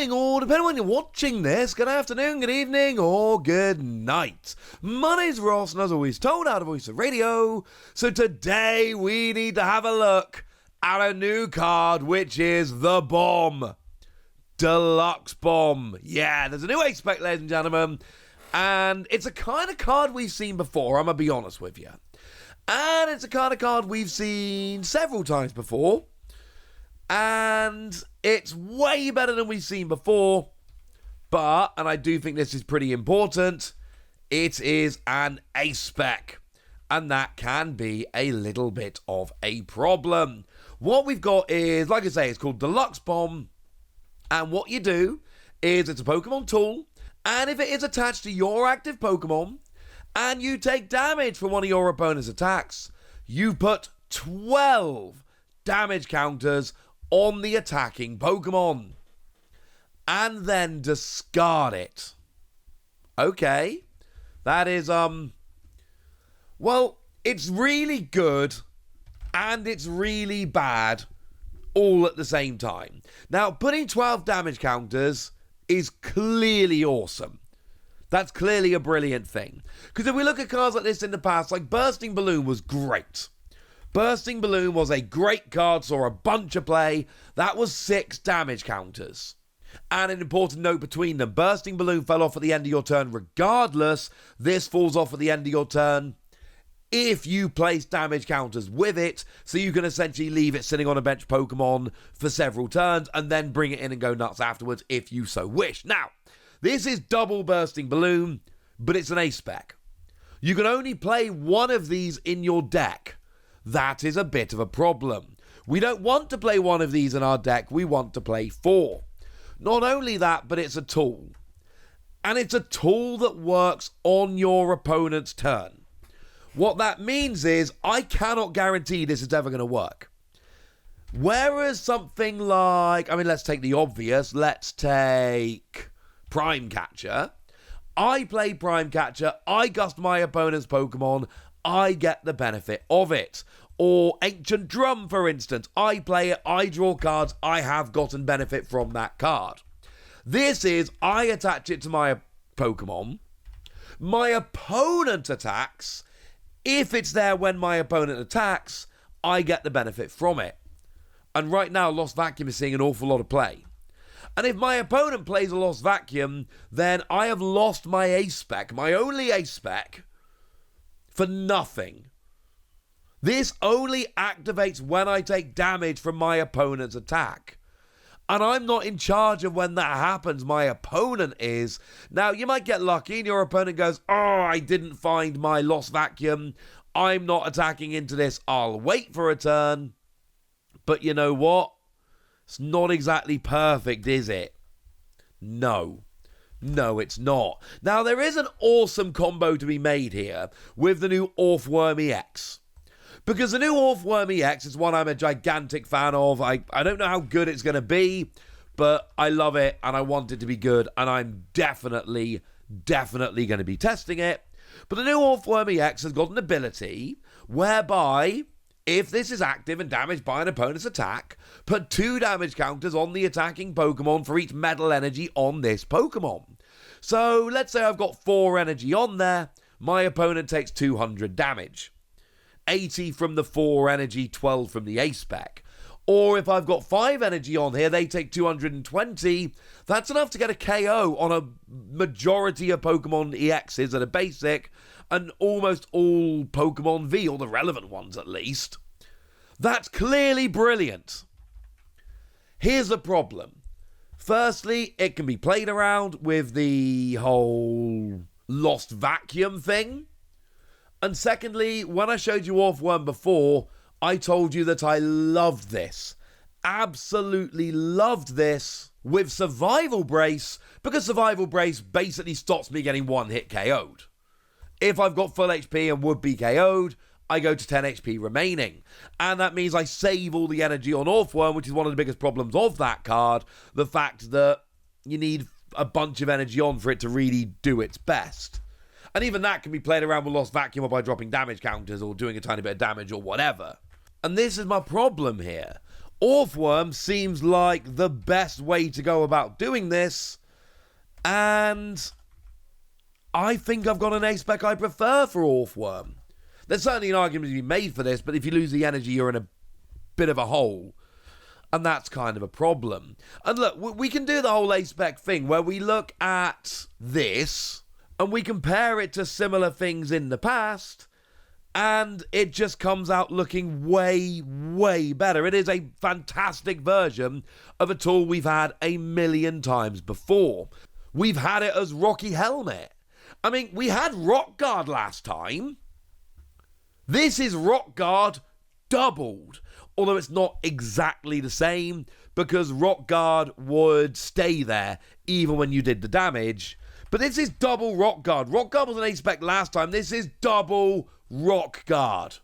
morning, or depending on when you're watching this, good afternoon, good evening, or good night. My name's Ross, and as always, told out of Voice of Radio. So today we need to have a look at a new card, which is the Bomb. Deluxe Bomb. Yeah, there's a new Ace Spec, ladies and gentlemen, and it's a kind of card we've seen before, I'm going to be honest with you. And it's a kind of card we've seen several times before. And it's way better than we've seen before. But, and I do think this is pretty important, it is an Ace Spec. And that can be a little bit of a problem. What we've got is, like I say, it's called Deluxe Bomb. And what you do is it's a Pokemon tool. And if it is attached to your active Pokemon, and you take damage from one of your opponent's attacks, you put 12 damage counters on the attacking Pokemon. And then discard it. Okay. That is, well, it's really good and it's really bad all at the same time. Now, putting 12 damage counters is clearly awesome. That's clearly a brilliant thing. Because if we look at cards like this in the past, like Bursting Balloon was great. Bursting Balloon was a great card, saw a bunch of play. That was 6 damage counters. And an important note between them, Bursting Balloon fell off at the end of your turn regardless. This falls off at the end of your turn if you place damage counters with it. So you can essentially leave it sitting on a bench Pokemon for several turns and then bring it in and go nuts afterwards if you so wish. Now, this is double Bursting Balloon, but it's an Ace Spec. You can only play one of these in your deck. That is a bit of a problem. We don't want to play one of these in our deck, we want to play 4. Not only that, but it's a tool. And it's a tool that works on your opponent's turn. What that means is, I cannot guarantee this is ever going to work. Whereas something like, I mean, let's take the obvious, let's take Prime Catcher. I play Prime Catcher, I gust my opponent's Pokemon, I get the benefit of it. Or Ancient Drum, for instance. I play it, I draw cards, I have gotten benefit from that card. This is, I attach it to my Pokemon, my opponent attacks, if it's there when my opponent attacks, I get the benefit from it. And right now, Lost Vacuum is seeing an awful lot of play. And if my opponent plays a Lost Vacuum, then I have lost my Ace Spec, my only Ace Spec, for nothing. This only activates when I take damage from my opponent's attack. And I'm not in charge of when that happens, my opponent is. Now, you might get lucky and your opponent goes, oh, I didn't find my Lost Vacuum. I'm not attacking into this. I'll wait for a turn. But you know what? It's not exactly perfect, is it? No. No, it's not. Now, there is an awesome combo to be made here with the new Orthworm EX. Because the new Orthworm EX is one I'm a gigantic fan of. I don't know how good it's going to be, but I love it and I want it to be good. And I'm definitely going to be testing it. But the new Orthworm EX has got an ability whereby, if this is active and damaged by an opponent's attack, put 2 damage counters on the attacking Pokemon for each metal energy on this Pokemon. So let's say I've got 4 energy on there. My opponent takes 200 damage. 80 from the 4 energy, 12 from the Ace Spec. Or if I've got 5 energy on here, they take 220. That's enough to get a KO on a majority of Pokemon EXs that are basic, and almost all Pokemon V, or the relevant ones at least. That's clearly brilliant. Here's the problem. Firstly, it can be played around with the whole Lost Vacuum thing. And secondly, when I showed you Orthworm before, I told you that I loved this. Absolutely loved this with Survival Brace, because Survival Brace basically stops me getting one-hit KO'd. If I've got full HP and would be KO'd, I go to 10 HP remaining. And that means I save all the energy on Orthworm, which is one of the biggest problems of that card. The fact that you need a bunch of energy on for it to really do its best. And even that can be played around with Lost Vacuum or by dropping damage counters or doing a tiny bit of damage or whatever. And this is my problem here. Orthworm seems like the best way to go about doing this, and I think I've got an Ace Spec I prefer for Orthworm. There's certainly an argument to be made for this, but if you lose the energy, you're in a bit of a hole. And that's kind of a problem. And look, we can do the whole Ace Spec thing where we look at this and we compare it to similar things in the past, and it just comes out looking way, way better. It is a fantastic version of a tool we've had a million times before. We've had it as Rocky Helmet. I mean, we had Rock Guard last time. This is Rock Guard doubled. Although it's not exactly the same, because Rock Guard would stay there even when you did the damage. But this is double Rock Guard. Rock Guard was an Ace Spec last time. This is double Rock Guard.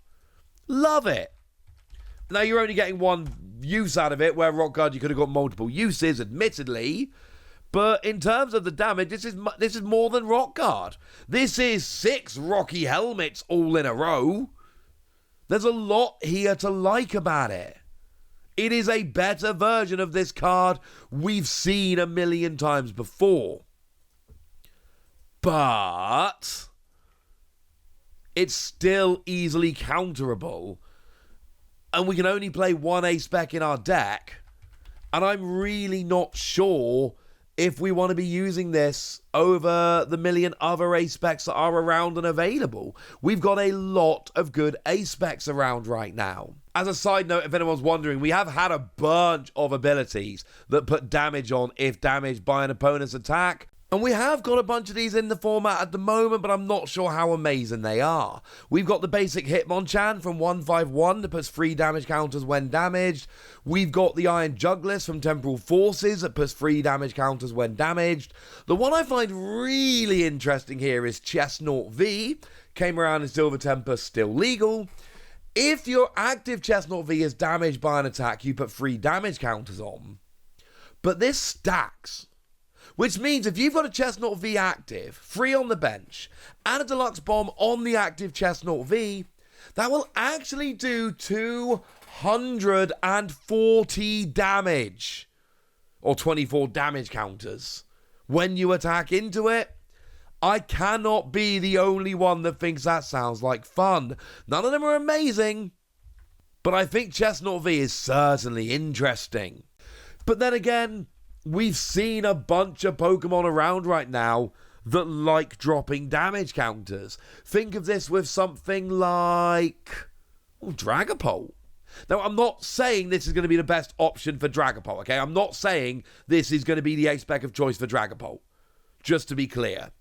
Love it. Now, you're only getting one use out of it, where Rock Guard you could have got multiple uses, admittedly. But in terms of the damage, this is more than Rock Guard. This is 6 Rocky Helmets all in a row. There's a lot here to like about it. It is a better version of this card we've seen a million times before. But it's still easily counterable. And we can only play one Ace Spec in our deck. And I'm really not sure if we want to be using this over the million other Ace Specs that are around and available. We've got a lot of good Ace Specs around right now. As a side note, if anyone's wondering, we have had a bunch of abilities that put damage on if damaged by an opponent's attack. And we have got a bunch of these in the format at the moment, but I'm not sure how amazing they are. We've got the basic Hitmonchan from 151 that puts 3 damage counters when damaged. We've got the Iron Jugglist from Temporal Forces that puts 3 damage counters when damaged. The one I find really interesting here is Chestnut V. Came around in Silver Temper, still legal. If your active Chestnut V is damaged by an attack, you put 3 damage counters on. But this stacks. Which means if you've got a Chestnut V active, 3 on the bench, and a Deluxe Bomb on the active Chestnut V, that will actually do 240 damage. Or 24 damage counters. When you attack into it, I cannot be the only one that thinks that sounds like fun. None of them are amazing, but I think Chestnut V is certainly interesting. But then again, we've seen a bunch of Pokemon around right now that like dropping damage counters. Think of this with something like Dragapult. Now, I'm not saying this is going to be the best option for Dragapult, okay? I'm not saying this is going to be the Ace Spec of choice for Dragapult, just to be clear.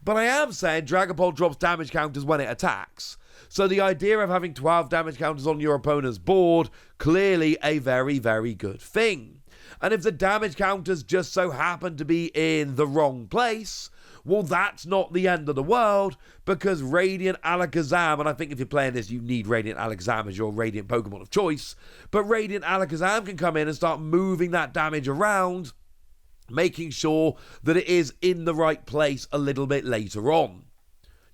But I am saying Dragapult drops damage counters when it attacks. So the idea of having 12 damage counters on your opponent's board, clearly a very, very good thing. And if the damage counters just so happen to be in the wrong place, well, that's not the end of the world, because Radiant Alakazam, and I think if you're playing this, you need Radiant Alakazam as your Radiant Pokemon of choice, but Radiant Alakazam can come in and start moving that damage around, making sure that it is in the right place a little bit later on.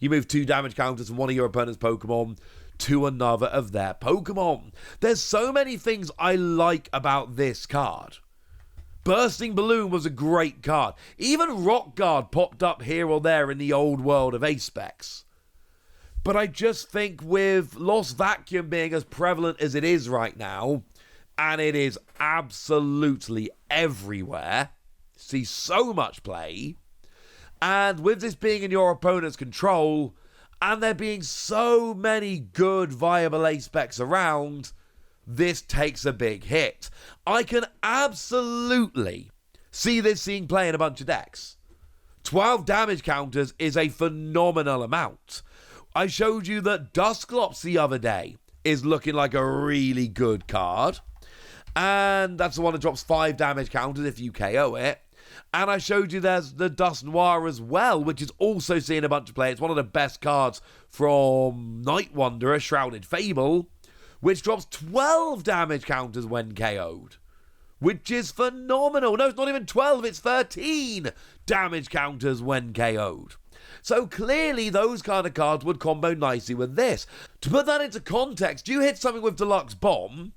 You move 2 damage counters from one of your opponent's Pokemon to another of their Pokemon. There's so many things I like about this card. Bursting Balloon was a great card. Even Rock Guard popped up here or there in the old world of Ace Specs. But I just think with Lost Vacuum being as prevalent as it is right now, and it is absolutely everywhere, see so much play, and with this being in your opponent's control, and there being so many good viable Ace Specs around, this takes a big hit. I can absolutely see this seeing play in a bunch of decks. 12 damage counters is a phenomenal amount. I showed you that Dusclops the other day is looking like a really good card. And that's the one that drops 5 damage counters if you KO it. And I showed you there's the Dust Noir as well, which is also seeing a bunch of play. It's one of the best cards from Night Wanderer, Shrouded Fable, which drops 12 damage counters when KO'd, which is phenomenal. No, it's not even 12, it's 13 damage counters when KO'd. So clearly those kind of cards would combo nicely with this. To put that into context, you hit something with Deluxe Bomb,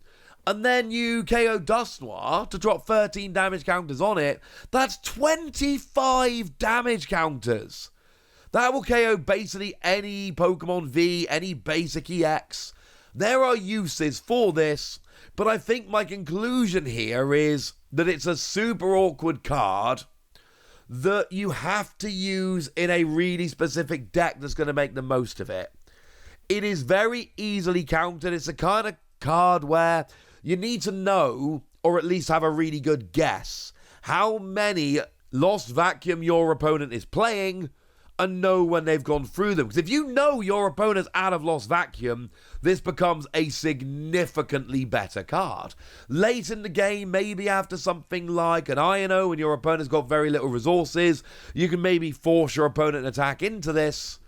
and then you KO Dusknoir to drop 13 damage counters on it, that's 25 damage counters. That will KO basically any Pokemon V, any basic EX. There are uses for this, but I think my conclusion here is that it's a super awkward card that you have to use in a really specific deck that's going to make the most of it. It is very easily countered. It's a kind of card where you need to know, or at least have a really good guess, how many Lost Vacuum your opponent is playing and know when they've gone through them. Because if you know your opponent's out of Lost Vacuum, this becomes a significantly better card. Late in the game, maybe after something like an Iono and your opponent's got very little resources, you can maybe force your opponent to attack into this.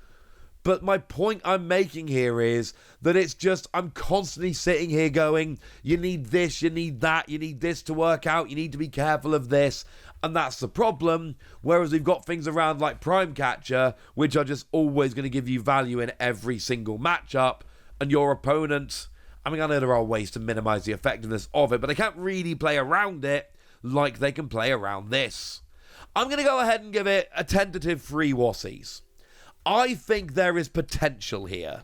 But my point I'm making here is that it's just, I'm constantly sitting here going, you need this, you need that, you need this to work out, you need to be careful of this. And that's the problem. Whereas we've got things around like Prime Catcher, which are just always going to give you value in every single matchup. And your opponent, I mean, I know there are ways to minimize the effectiveness of it, but they can't really play around it like they can play around this. I'm going to go ahead and give it a tentative 3 Wassies. I think there is potential here,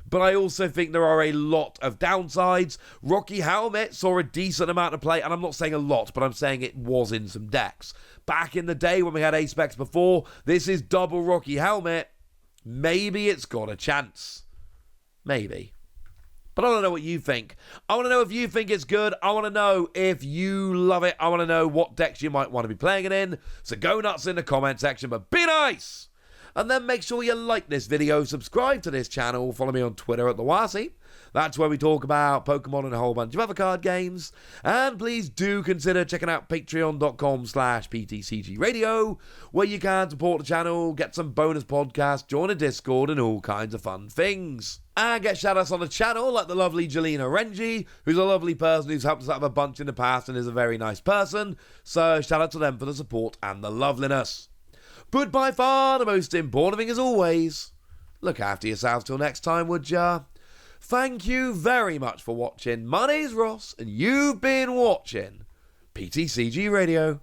but I also think there are a lot of downsides. Rocky Helmet saw a decent amount of play, and I'm not saying a lot, but I'm saying it was in some decks. Back in the day when we had Ace Specs before, this is double Rocky Helmet. Maybe it's got a chance. Maybe. But I want to know what you think. I want to know if you think it's good. I want to know if you love it. I want to know what decks you might want to be playing it in. So go nuts in the comment section, but be nice! And then make sure you like this video, subscribe to this channel, follow me on Twitter at The Wasi. That's where we talk about Pokemon and a whole bunch of other card games. And please do consider checking out patreon.com/PTCG Radio, where you can support the channel, get some bonus podcasts, join a Discord, and all kinds of fun things. And get shout-outs on the channel, like the lovely Jelena Renji, who's a lovely person who's helped us out of a bunch in the past and is a very nice person. So shout out to them for the support and the loveliness. But by far the most important thing, as always, look after yourselves till next time, would ya? Thank you very much for watching. My name's Ross, and you've been watching PTCG Radio.